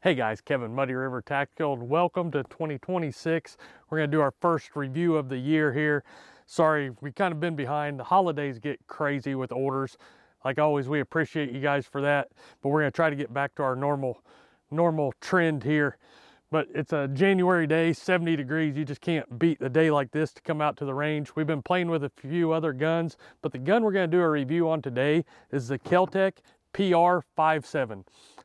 Hey guys, Kevin, Muddy River Tactical, and welcome to 2026. We're going to do our first review of the year here. Sorry, we kind of been behind. The holidays get crazy with orders. Like always, we appreciate you guys for that, but we're going to try to get back to our normal trend here. But it's a January day, 70 degrees. You just can't beat a day like this to come out to the range. We've been playing with a few other guns, but the gun we're going to do a review on today is the KelTec PR-5.7.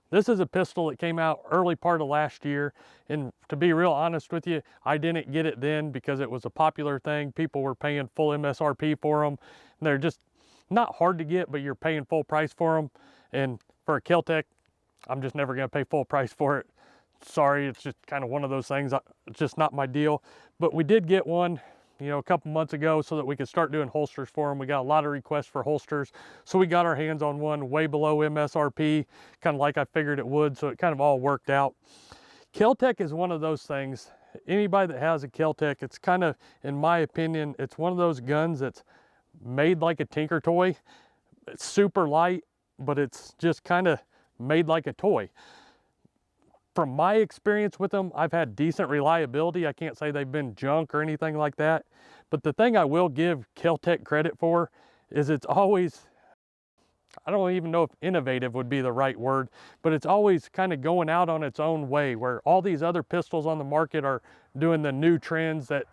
This is a pistol that came out early part of last year, and to be real honest with you, I didn't get it then because it was a popular thing. People were paying full MSRP for them. They're just not hard to get, but you're paying full price for them. And for a KelTec, I'm just never going to pay full price for it. Sorry, it's just kind of one of those things. It's just not my deal. But we did get one, a couple months ago so that we could start doing holsters for them. We got a lot of requests for holsters, so we got our hands on one way below MSRP, kind of like I figured it would, so it kind of all worked out. KelTec is one of those things. Anybody that has a KelTec, it's kind of, in my opinion, it's one of those guns that's made like a tinker toy. It's super light, but it's just kind of made like a toy. From my experience with them, I've had decent reliability. I can't say they've been junk or anything like that. But the thing I will give KelTec credit for is it's always, I don't even know if innovative would be the right word, but it's always kind of going out on its own way, where all these other pistols on the market are doing the new trends that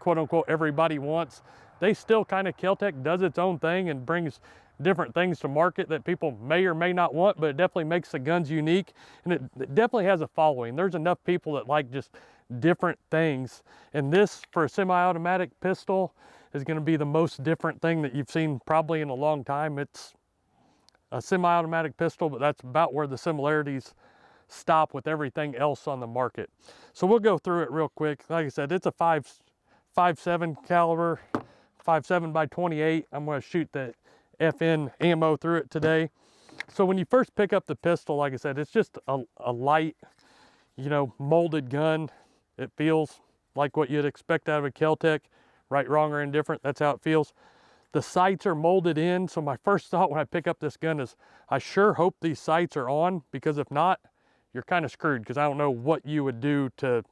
quote unquote everybody wants. They still kind of, KelTec does its own thing and brings different things to market that people may or may not want, but it definitely makes the guns unique, and it definitely has a following. There's enough people that like just different things, and this, for a semi-automatic pistol, is going to be the most different thing that you've seen probably in a long time. It's a semi-automatic pistol, but that's about where the similarities stop with everything else on the market. So we'll go through it real quick. Like I said, it's a 5.7 caliber, 5.7 by 28. I'm going to shoot the FN ammo through it today. So when you first pick up the pistol, like I said, it's just a light, molded gun. It feels like what you'd expect out of a KelTec, right, wrong, or indifferent. That's how it feels. The sights are molded in, so my first thought when I pick up this gun is, I sure hope these sights are on, because if not, you're kind of screwed, because I don't know what you would do to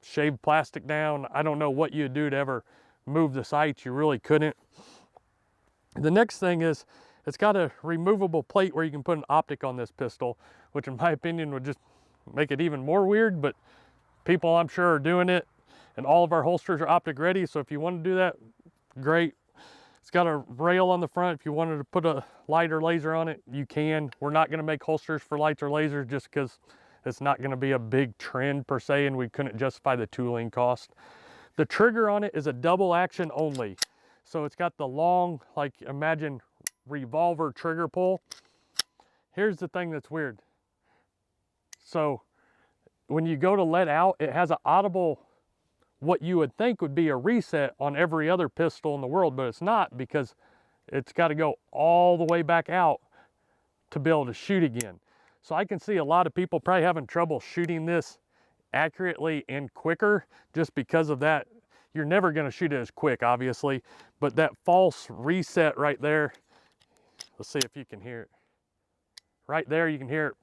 shave plastic down. I don't know what you would do to ever move the sights. You really couldn't. The next thing is, it's got a removable plate where you can put an optic on this pistol, which in my opinion would just make it even more weird, but people I'm sure are doing it, and all of our holsters are optic ready, so if you want to do that, great. It's got a rail on the front. If you wanted to put a light or laser on it, you can. We're not going to make holsters for lights or lasers just because it's not going to be a big trend per se, and we couldn't justify the tooling cost. The trigger on it is a double action only. So it's got the long, like, imagine revolver trigger pull. Here's the thing that's weird. So when you go to let out, it has an audible, what you would think would be a reset on every other pistol in the world, but it's not, because it's got to go all the way back out to be able to shoot again. So I can see a lot of people probably having trouble shooting this accurately and quicker just because of that. You're never going to shoot it as quick, obviously, but that false reset right there, let's see if you can hear it. Right there, you can hear it,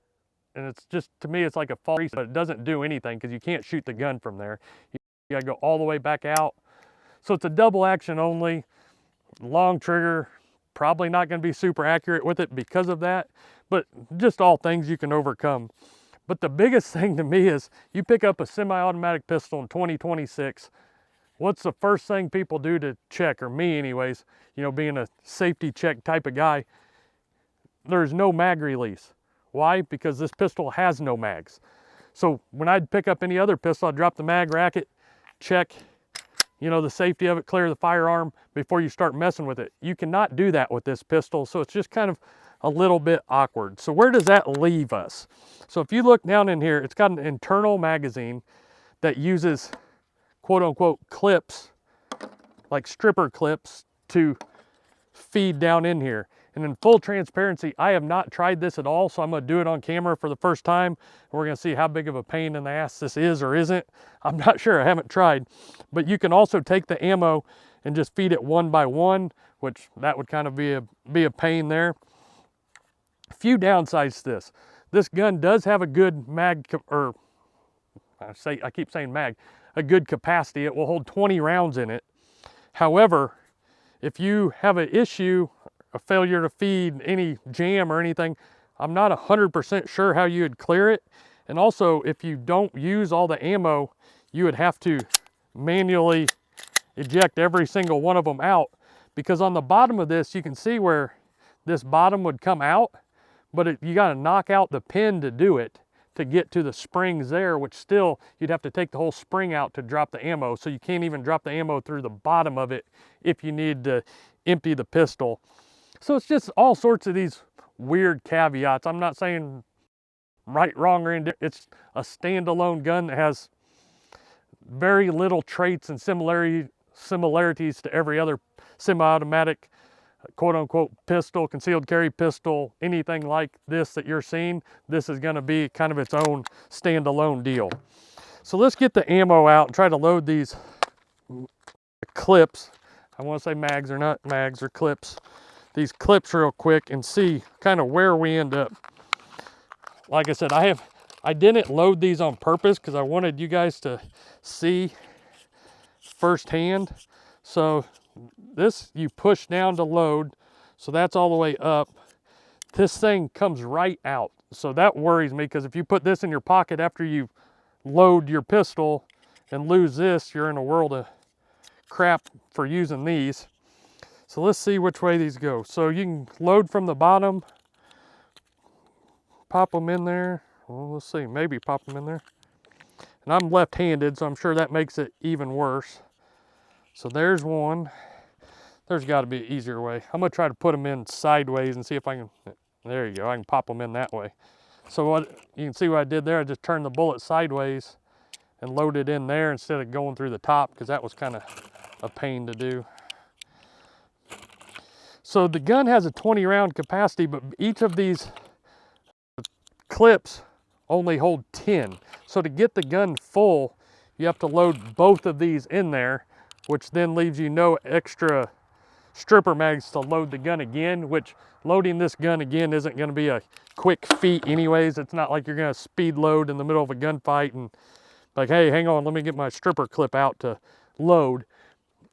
and it's just, to me, it's like a false reset, but it doesn't do anything because you can't shoot the gun from there. You got to go all the way back out. So it's a double action only, long trigger, probably not going to be super accurate with it because of that, but just all things you can overcome. But the biggest thing to me is, you pick up a semi-automatic pistol in 2026, what's the first thing people do to check, or me anyways, being a safety check type of guy? There's no mag release. Why? Because this pistol has no mags. So when I'd pick up any other pistol, I'd drop the mag racket, check, the safety of it, clear the firearm before you start messing with it. You cannot do that with this pistol, so it's just kind of a little bit awkward. So where does that leave us? So if you look down in here, it's got an internal magazine that uses quote unquote clips, like stripper clips, to feed down in here. And in full transparency, I have not tried this at all, so I'm going to do it on camera for the first time. We're going to see how big of a pain in the ass this is or isn't. I'm not sure, I haven't tried. But you can also take the ammo and just feed it one by one, which that would kind of be a pain there. A few downsides to this. This gun does have a good I keep saying mag, a good capacity. It will hold 20 rounds in it. However, if you have an issue, a failure to feed, any jam or anything, I'm not 100% sure how you would clear it. And also, if you don't use all the ammo, you would have to manually eject every single one of them out, because on the bottom of this, you can see where this bottom would come out, but you got to knock out the pin to do it, to get to the springs there, which still you'd have to take the whole spring out to drop the ammo. So you can't even drop the ammo through the bottom of it if you need to empty the pistol. So it's just all sorts of these weird caveats. I'm not saying right, wrong, or indifferent. It's a standalone gun that has very little traits and similarities to every other semi-automatic quote-unquote pistol, concealed carry pistol, anything like this that you're seeing. This is going to be kind of its own standalone deal. So let's get the ammo out and try to load these clips. I want to say mags, are not mags, or clips. These clips real quick and see kind of where we end up. Like I said, I didn't load these on purpose because I wanted you guys to see firsthand. So this, you push down to load, so that's all the way up. This thing comes right out, so that worries me, because if you put this in your pocket after you load your pistol and lose this, you're in a world of crap for using these. So let's see which way these go. So you can load from the bottom, pop them in there. Well, let's see, maybe pop them in there. And I'm left-handed, so I'm sure that makes it even worse. So there's one. There's got to be an easier way. I'm going to try to put them in sideways and see if I can, there you go, I can pop them in that way. So what you can see what I did there, I just turned the bullet sideways and loaded in there instead of going through the top, because that was kind of a pain to do. So the gun has a 20 round capacity, but each of these clips only hold 10. So to get the gun full, you have to load both of these in there, which then leaves you no extra stripper mags to load the gun again, which loading this gun again isn't going to be a quick feat anyways. It's not like you're going to speed load in the middle of a gunfight and like, hey, hang on, let me get my stripper clip out to load.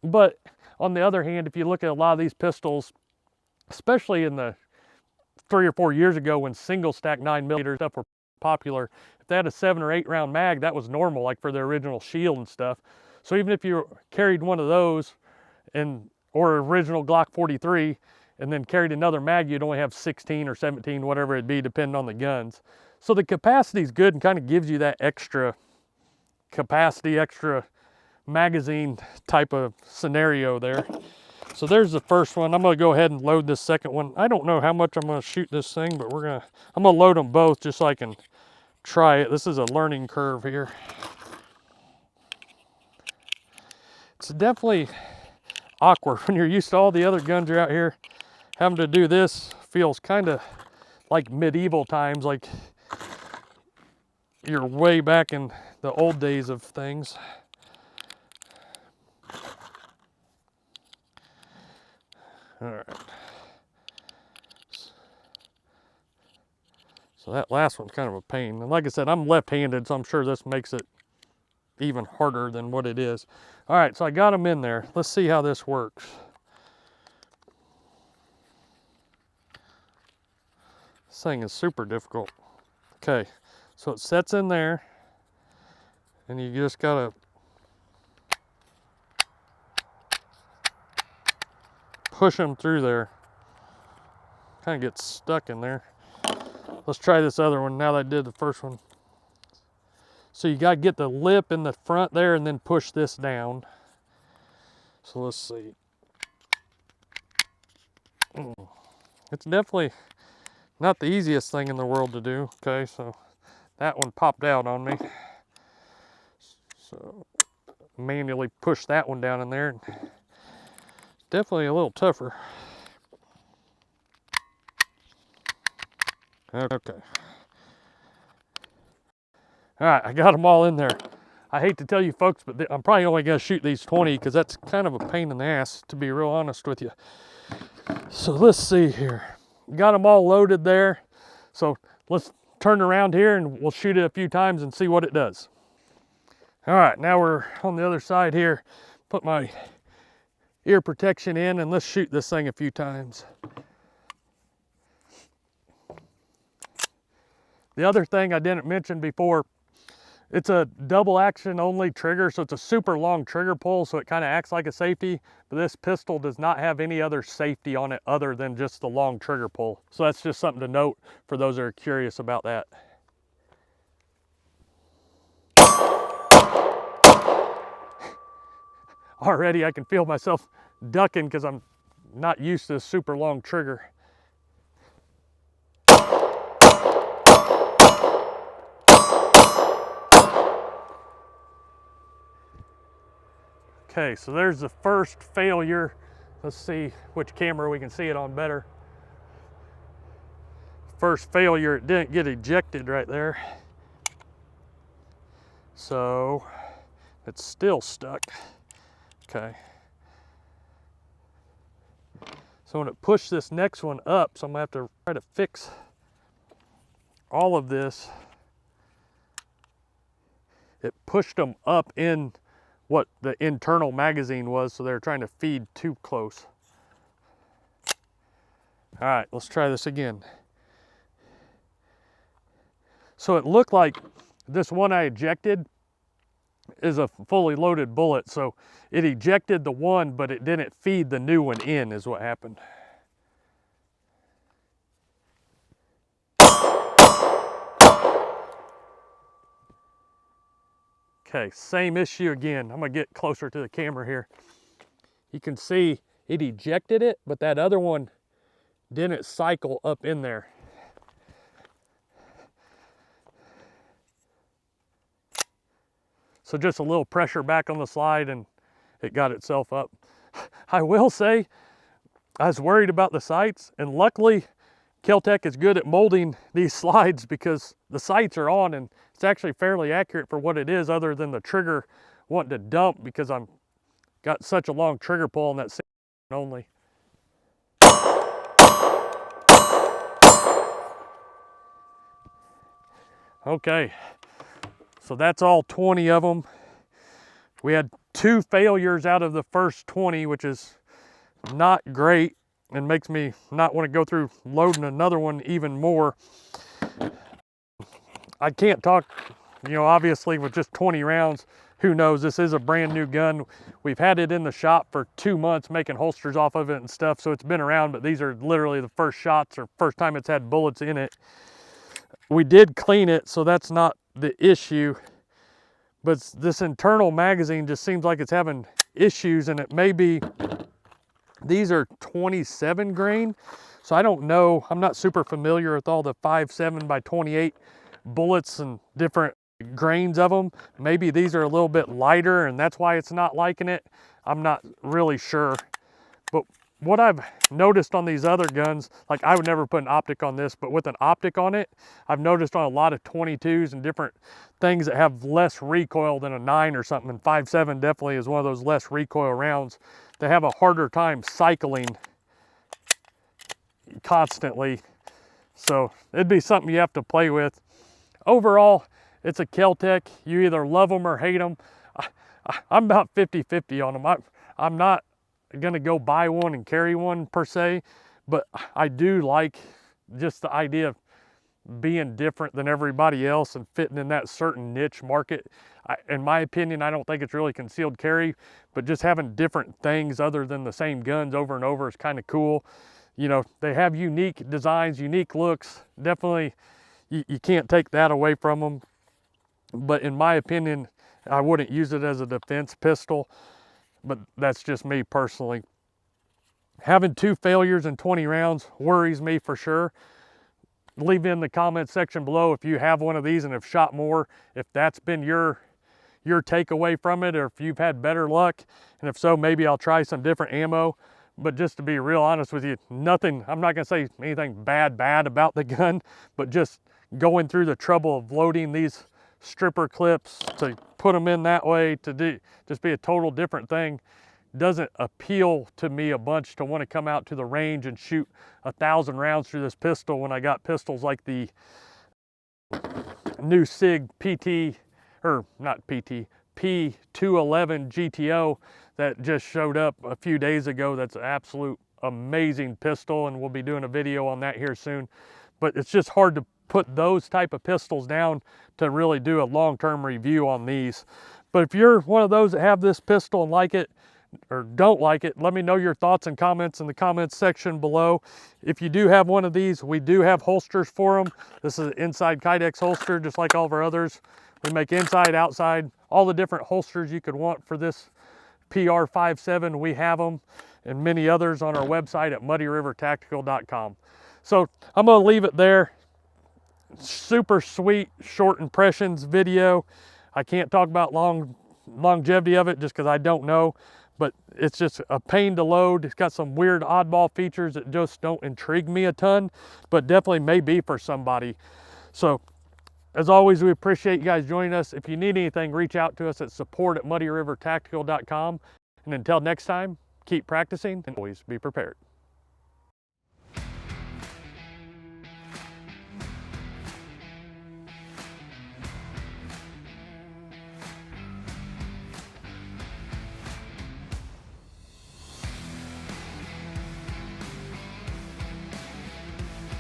But on the other hand, if you look at a lot of these pistols, especially in the 3 or 4 years ago when single stack 9mm stuff were popular, if they had a 7 or 8 round mag, that was normal, like for their original Shield and stuff. So even if you carried one of those or original Glock 43 and then carried another mag, you'd only have 16 or 17, whatever it'd be, depending on the guns. So the capacity is good and kind of gives you that extra capacity, extra magazine type of scenario there. So there's the first one. I'm going to go ahead and load this second one. I don't know how much I'm going to shoot this thing, but I'm going to load them both just so I can try it. This is a learning curve here. It's definitely awkward when you're used to all the other guns are out here. Having to do this feels kind of like medieval times, like you're way back in the old days of things. All right. So that last one's kind of a pain. And like I said, I'm left-handed, so I'm sure this makes it even harder than what it is. All right, so I got them in there. Let's see how this works. This thing is super difficult. Okay, so it sets in there, and you just gotta push them through there. Kind of gets stuck in there. Let's try this other one now that I did the first one. So you gotta get the lip in the front there and then push this down. So let's see. It's definitely not the easiest thing in the world to do. Okay, so that one popped out on me. So manually push that one down in there. Definitely a little tougher. Okay. All right, I got them all in there. I hate to tell you folks, but I'm probably only gonna shoot these 20 because that's kind of a pain in the ass, to be real honest with you. So let's see here. Got them all loaded there. So let's turn around here and we'll shoot it a few times and see what it does. All right, now we're on the other side here. Put my ear protection in and let's shoot this thing a few times. The other thing I didn't mention before, it's a double action only trigger, so it's a super long trigger pull, so it kind of acts like a safety, but this pistol does not have any other safety on it other than just the long trigger pull. So that's just something to note for those that are curious about that. Already I can feel myself ducking because I'm not used to this super long trigger. Okay, so there's the first failure. Let's see which camera we can see it on better. First failure, it didn't get ejected right there. So it's still stuck. Okay. So I'm gonna push this next one up, so I'm gonna have to try to fix all of this. It pushed them up in what the internal magazine was, so they're trying to feed too close. All right, let's try this again. So it looked like this one I ejected is a fully loaded bullet, so it ejected the one, but it didn't feed the new one in, is what happened. Okay, same issue again. I'm gonna get closer to the camera here. You can see it ejected it, but that other one didn't cycle up in there. So just a little pressure back on the slide and it got itself up. I will say, I was worried about the sights, and luckily KelTec is good at molding these slides because the sights are on and it's actually fairly accurate for what it is, other than the trigger wanting to dump because I'm got such a long trigger pull on that only. Okay, so that's all 20 of them. We had 2 failures out of the first 20, which is not great and makes me not want to go through loading another one even more. I can't talk, you know, obviously with just 20 rounds, who knows, this is a brand new gun. We've had it in the shop for 2 months making holsters off of it and stuff, so it's been around, but these are literally the first shots or first time it's had bullets in it. We did clean it, so that's not the issue, but this internal magazine just seems like it's having issues, and it may be, these are 27 grain, so I don't know, I'm not super familiar with all the 5.7 by 28 bullets and different grains of them. Maybe these are a little bit lighter and that's why it's not liking it. I'm not really sure. But what I've noticed on these other guns, like I would never put an optic on this, but with an optic on it, I've noticed on a lot of 22s and different things that have less recoil than a 9 or something, and 5.7 definitely is one of those less recoil rounds, they have a harder time cycling constantly. So it'd be something you have to play with. Overall, it's a KelTec. You either love them or hate them. I'm about 50-50 on them. I'm not gonna go buy one and carry one per se, but I do like just the idea of being different than everybody else and fitting in that certain niche market. In my opinion, I don't think it's really concealed carry, but just having different things other than the same guns over and over is kind of cool. You know, they have unique designs, unique looks. Definitely, you can't take that away from them. But in my opinion, I wouldn't use it as a defense pistol, but that's just me personally. Having 2 failures in 20 rounds worries me for sure. Leave in the comment section below if you have one of these and have shot more, if that's been your takeaway from it, or if you've had better luck, and if so, maybe I'll try some different ammo. But just to be real honest with you, nothing, I'm not gonna say anything bad about the gun, but just going through the trouble of loading these stripper clips to put them in that way, to just be a total different thing, doesn't appeal to me a bunch to want to come out to the range and shoot 1,000 rounds through this pistol when I got pistols like the new SIG PT, or not PT, P211 GTO that just showed up a few days ago. That's an absolute amazing pistol, and we'll be doing a video on that here soon. But it's just hard to put those type of pistols down to really do a long-term review on these. But if you're one of those that have this pistol and like it or don't like it, let me know your thoughts and comments in the comments section below. If you do have one of these, we do have holsters for them. This is an inside Kydex holster, just like all of our others. We make inside, outside, all the different holsters you could want for this PR-5.7. We have them and many others on our website at muddyrivertactical.com. So I'm going to leave it there. Super sweet short impressions video. I can't talk about longevity of it just because I don't know, but it's just a pain to load. It's got some weird oddball features that just don't intrigue me a ton, but definitely may be for somebody. So as always, we appreciate you guys joining us. If you need anything, reach out to us at support@muddyrivertactical.com. And until next time, keep practicing and always be prepared.